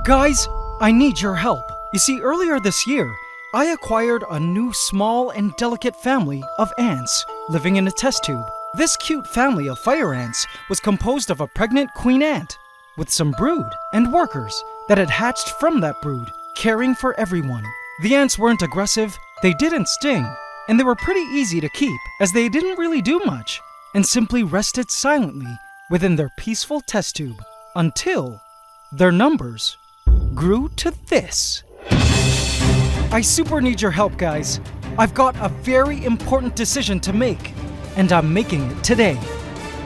Guys, I need your help. You see, earlier this year, I acquired a new small and delicate family of ants living in a test tube. This cute family of fire ants was composed of a pregnant queen ant with some brood and workers that had hatched from that brood, caring for everyone. The ants weren't aggressive, they didn't sting, and they were pretty easy to keep as they didn't really do much and simply rested silently within their peaceful test tube until their numbers grew to this. I super need your help, guys. I've got a very important decision to make, and I'm making it today.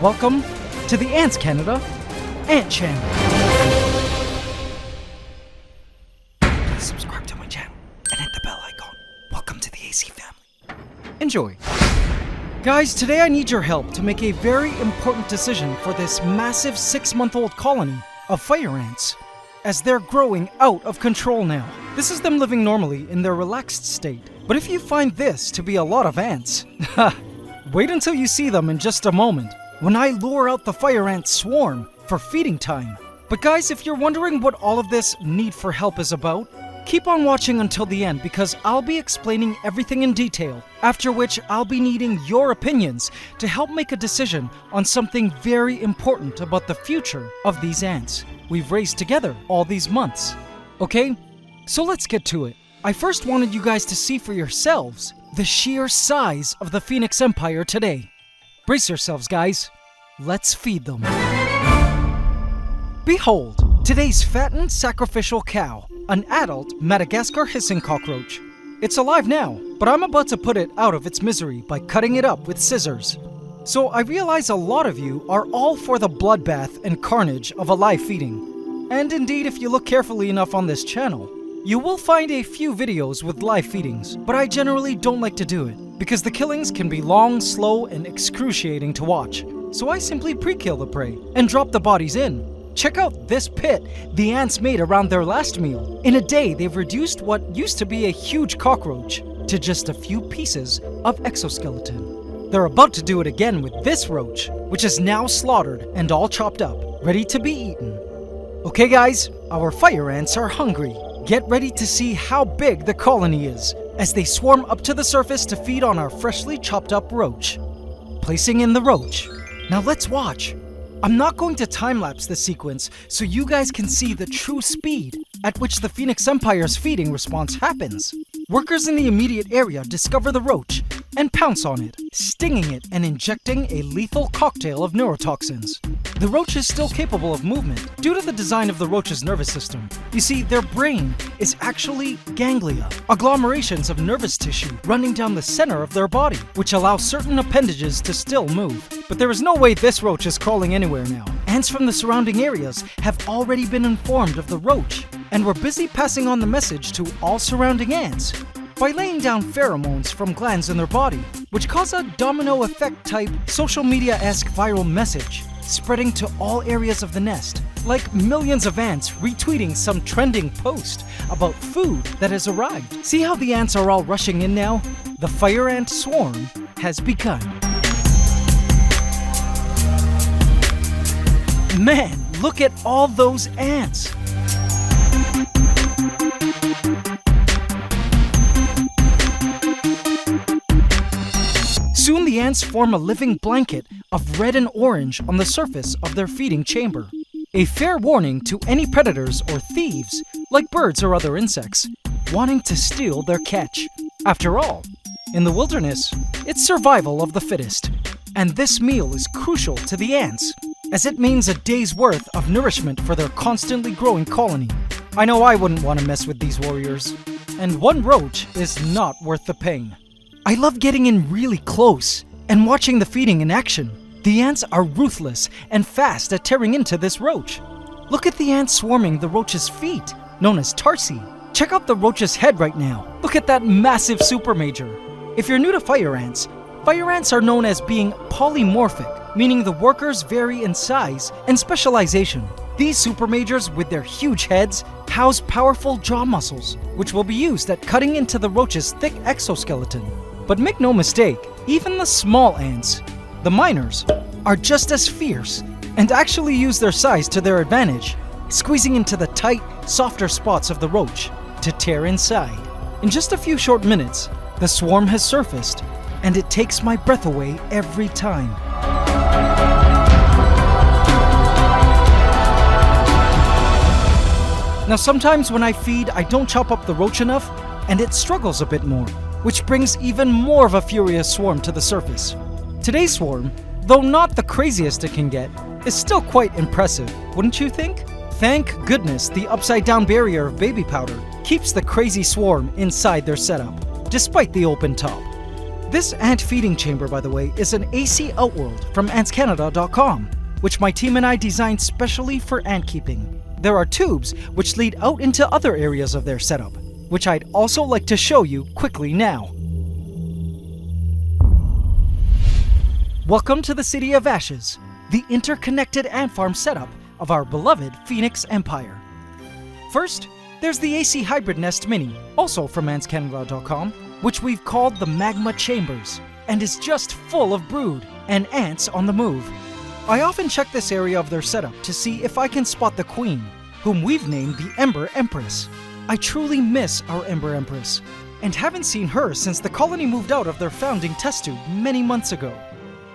Welcome to the AntsCanada Ant Channel. Please subscribe to my channel and hit the bell icon. Welcome to the AC family. Enjoy. Guys, today I need your help to make a very important decision for this massive 6-month-old colony of fire ants, as they're growing out of control now. This is them living normally in their relaxed state. But if you find this to be a lot of ants, wait until you see them in just a moment, when I lure out the fire ant swarm for feeding time. But guys, if you're wondering what all of this need for help is about, keep on watching until the end because I'll be explaining everything in detail, after which I'll be needing your opinions to help make a decision on something very important about the future of these ants we've raised together all these months. Okay? So let's get to it. I first wanted you guys to see for yourselves the sheer size of the Phoenix Empire today. Brace yourselves, guys. Let's feed them. Behold, today's fattened sacrificial cow, an adult Madagascar hissing cockroach. It's alive now, but I'm about to put it out of its misery by cutting it up with scissors. So I realize a lot of you are all for the bloodbath and carnage of a live feeding. And indeed, if you look carefully enough on this channel, you will find a few videos with live feedings, but I generally don't like to do it, because the killings can be long, slow, and excruciating to watch. So I simply pre-kill the prey and drop the bodies in. Check out this pit the ants made around their last meal. In a day, they've reduced what used to be a huge cockroach to just a few pieces of exoskeleton. They're about to do it again with this roach, which is now slaughtered and all chopped up, ready to be eaten. Okay guys, our fire ants are hungry. Get ready to see how big the colony is as they swarm up to the surface to feed on our freshly chopped up roach. Placing in the roach. Now let's watch. I'm not going to time-lapse this sequence so you guys can see the true speed at which the Phoenix Empire's feeding response happens. Workers in the immediate area discover the roach and pounce on it, stinging it and injecting a lethal cocktail of neurotoxins. The roach is still capable of movement due to the design of the roach's nervous system. You see, their brain is actually ganglia, agglomerations of nervous tissue running down the center of their body, which allow certain appendages to still move. But there is no way this roach is crawling anywhere now. Ants from the surrounding areas have already been informed of the roach, and we're busy passing on the message to all surrounding ants by laying down pheromones from glands in their body, which cause a domino effect type social media-esque viral message, spreading to all areas of the nest, like millions of ants retweeting some trending post about food that has arrived. See how the ants are all rushing in now? The fire ant swarm has begun. Man, look at all those ants! Soon the ants form a living blanket of red and orange on the surface of their feeding chamber. A fair warning to any predators or thieves, like birds or other insects, wanting to steal their catch. After all, in the wilderness, it's survival of the fittest. And this meal is crucial to the ants, as it means a day's worth of nourishment for their constantly growing colony. I know I wouldn't want to mess with these warriors, and one roach is not worth the pain. I love getting in really close and watching the feeding in action. The ants are ruthless and fast at tearing into this roach. Look at the ants swarming the roach's feet, known as tarsi. Check out the roach's head right now. Look at that massive supermajor. If you're new to fire ants are known as being polymorphic, meaning the workers vary in size and specialization. These supermajors with their huge heads house powerful jaw muscles, which will be used at cutting into the roach's thick exoskeleton. But make no mistake, even the small ants, the minors, are just as fierce and actually use their size to their advantage. squeezing into the tight, softer spots of the roach to tear inside. In just a few short minutes, the swarm has surfaced, and it takes my breath away every time. Now sometimes when I feed, I don't chop up the roach enough, and it struggles a bit more, which brings even more of a furious swarm to the surface. Today's swarm, though not the craziest it can get, is still quite impressive, wouldn't you think? Thank goodness the upside-down barrier of baby powder keeps the crazy swarm inside their setup, despite the open top. This ant feeding chamber, by the way, is an AC Outworld from AntsCanada.com, which my team and I designed specially for ant keeping. There are tubes which lead out into other areas of their setup, which I'd also like to show you quickly now. Welcome to the City of Ashes, the interconnected ant farm setup of our beloved Phoenix Empire. First, there's the AC Hybrid Nest Mini, also from AntsCanada.com, which we've called the Magma Chambers, and is just full of brood and ants on the move. I often check this area of their setup to see if I can spot the queen, whom we've named the Ember Empress. I truly miss our Ember Empress, and haven't seen her since the colony moved out of their founding test tube many months ago.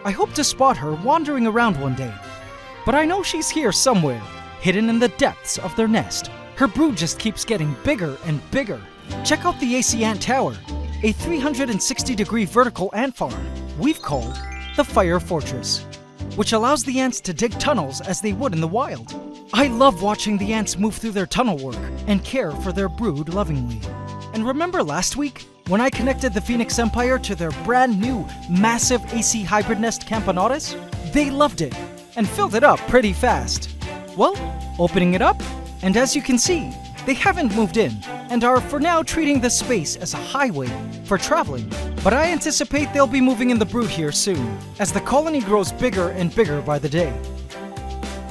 I hope to spot her wandering around one day, but I know she's here somewhere, hidden in the depths of their nest. Her brood just keeps getting bigger and bigger. Check out the AC Ant Tower, a 360-degree vertical ant farm we've called the Fire Fortress, which allows the ants to dig tunnels as they would in the wild. I love watching the ants move through their tunnel work and care for their brood lovingly. And remember last week when I connected the Phoenix Empire to their brand new massive AC Hybrid Nest Campanadas? They loved it and filled it up pretty fast. Well, opening it up, and as you can see, they haven't moved in and are for now treating this space as a highway for traveling. But I anticipate they'll be moving in the brood here soon, as the colony grows bigger and bigger by the day.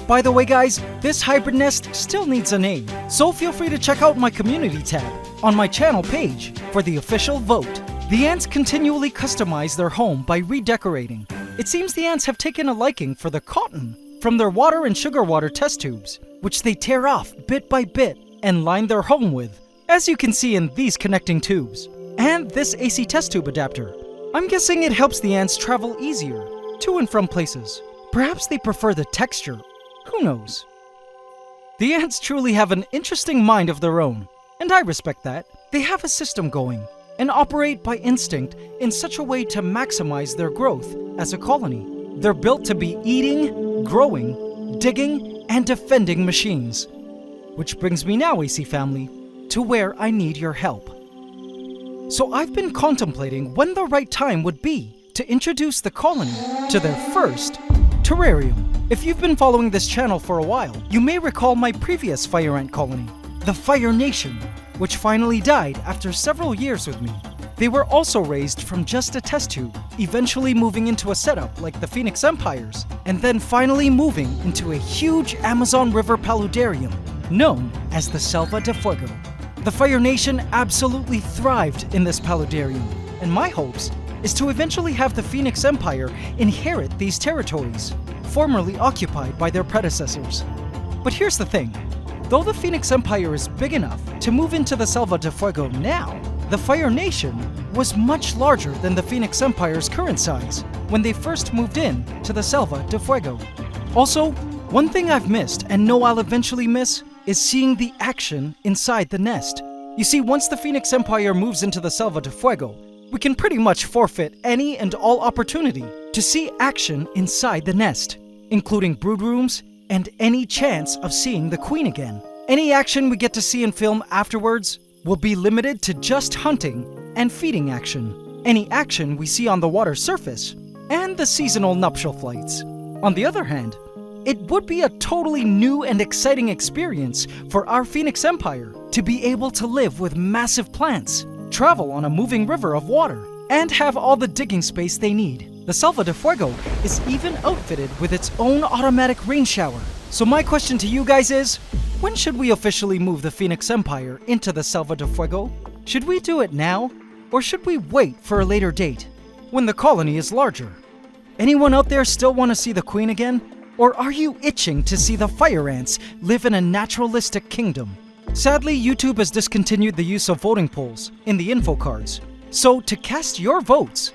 By the way guys, this hybrid nest still needs a name, so feel free to check out my community tab on my channel page for the official vote. The ants continually customize their home by redecorating. It seems the ants have taken a liking for the cotton from their water and sugar water test tubes, which they tear off bit by bit and line their home with, as you can see in these connecting tubes. And this AC test tube adapter. I'm guessing it helps the ants travel easier to and from places. Perhaps they prefer the texture, who knows? The ants truly have an interesting mind of their own, and I respect that. They have a system going and operate by instinct in such a way to maximize their growth as a colony. They're built to be eating, growing, digging, and defending machines. Which brings me now, AC family, to where I need your help. So I've been contemplating when the right time would be to introduce the colony to their first terrarium. If you've been following this channel for a while, you may recall my previous fire ant colony, the Fire Nation, which finally died after several years with me. They were also raised from just a test tube, eventually moving into a setup like the Phoenix Empires, and then finally moving into a huge Amazon River paludarium known as the Selva de Fuego. The Fire Nation absolutely thrived in this paludarium, and my hopes is to eventually have the Phoenix Empire inherit these territories, formerly occupied by their predecessors. But here's the thing, though the Phoenix Empire is big enough to move into the Selva de Fuego now, the Fire Nation was much larger than the Phoenix Empire's current size when they first moved in to the Selva de Fuego. Also, one thing I've missed and know I'll eventually miss is seeing the action inside the nest. You see, once the Phoenix Empire moves into the Selva de Fuego, we can pretty much forfeit any and all opportunity to see action inside the nest, including brood rooms and any chance of seeing the queen again. Any action we get to see in film afterwards will be limited to just hunting and feeding action, any action we see on the water surface, and the seasonal nuptial flights. On the other hand, it would be a totally new and exciting experience for our Phoenix Empire to be able to live with massive plants, travel on a moving river of water, and have all the digging space they need. The Selva de Fuego is even outfitted with its own automatic rain shower. So my question to you guys is, when should we officially move the Phoenix Empire into the Selva de Fuego? Should we do it now, or should we wait for a later date, when the colony is larger? Anyone out there still want to see the queen again? Or are you itching to see the fire ants live in a naturalistic kingdom? Sadly, YouTube has discontinued the use of voting polls in the info cards. So to cast your votes,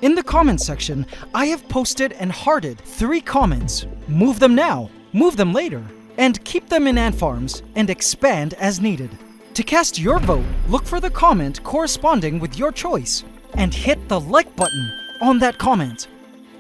in the comments section, I have posted and hearted 3 comments. Move them now, move them later, and keep them in ant farms and expand as needed. To cast your vote, look for the comment corresponding with your choice and hit the like button on that comment.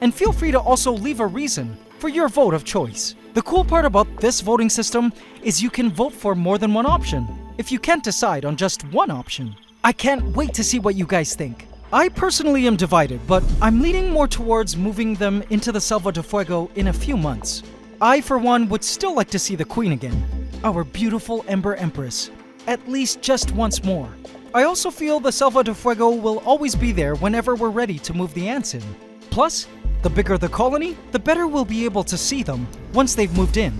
And feel free to also leave a reason for your vote of choice. The cool part about this voting system is you can vote for more than one option if you can't decide on just one option. I can't wait to see what you guys think. I personally am divided, but I'm leaning more towards moving them into the Selva de Fuego in a few months. I, for one, would still like to see the Queen again, our beautiful Ember Empress, at least just once more. I also feel the Selva de Fuego will always be there whenever we're ready to move the ants in. Plus, the bigger the colony, the better we'll be able to see them once they've moved in.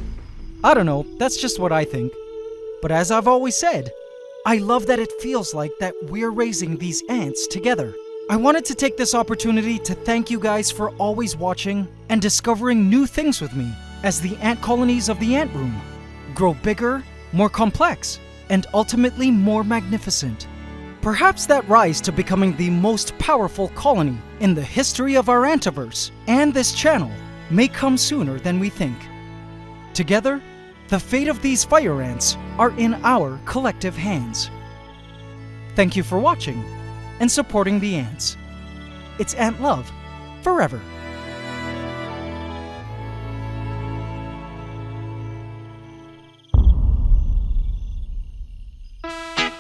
I don't know, that's just what I think. But as I've always said, I love that it feels like that we're raising these ants together. I wanted to take this opportunity to thank you guys for always watching and discovering new things with me as the ant colonies of the ant room grow bigger, more complex, and ultimately more magnificent. Perhaps that rise to becoming the most powerful colony in the history of our Antiverse and this channel may come sooner than we think. Together, the fate of these fire ants are in our collective hands. Thank you for watching and supporting the ants. It's Ant Love forever.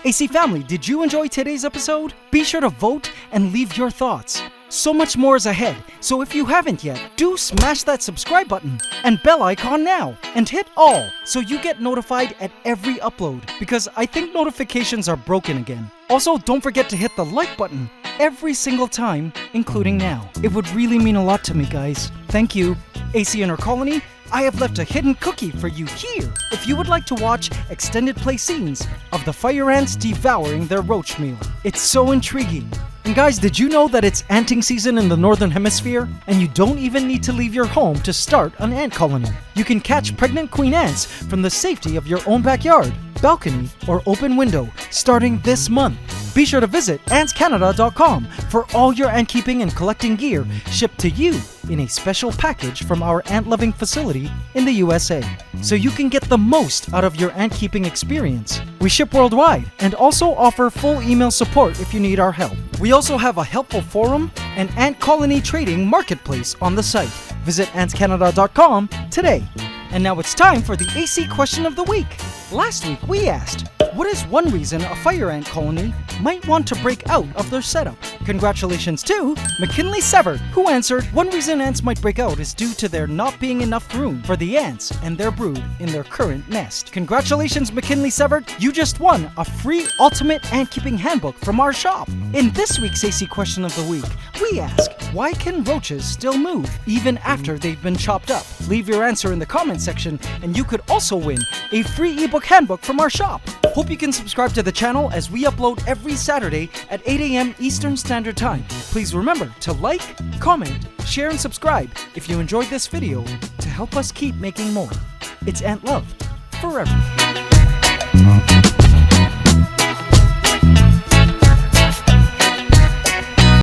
AC family, did you enjoy today's episode? Be sure to vote and leave your thoughts. So much more is ahead, so if you haven't yet, do smash that subscribe button and bell icon now, and hit all so you get notified at every upload, because I think notifications are broken again. Also, don't forget to hit the like button every single time, including now. It would really mean a lot to me, guys. Thank you. AC in our colony, I have left a hidden cookie for you here if you would like to watch extended play scenes of the fire ants devouring their roach meal. It's so intriguing. And guys, did you know that it's anting season in the Northern Hemisphere? And you don't even need to leave your home to start an ant colony. You can catch pregnant queen ants from the safety of your own backyard, balcony, or open window starting this month. Be sure to visit AntsCanada.com for all your ant keeping and collecting gear shipped to you in a special package from our ant-loving facility in the USA, so you can get the most out of your ant keeping experience. We ship worldwide and also offer full email support if you need our help. We also have a helpful forum and ant colony trading marketplace on the site. Visit AntsCanada.com today. And now it's time for the AC question of the week. Last week we asked, what is one reason a fire ant colony might want to break out of their setup? Congratulations to McKinley Severt, who answered, one reason ants might break out is due to there not being enough room for the ants and their brood in their current nest. Congratulations, McKinley Severt, you just won a free ultimate ant keeping handbook from our shop. In this week's AC question of the week, we ask, why can roaches still move even after they've been chopped up? Leave your answer in the comment section and you could also win a free ebook handbook from our shop. Hope you can subscribe to the channel as we upload every Saturday at 8 a.m. Eastern Standard Time. Please remember to like, comment, share, and subscribe if you enjoyed this video to help us keep making more. It's Ant Love forever.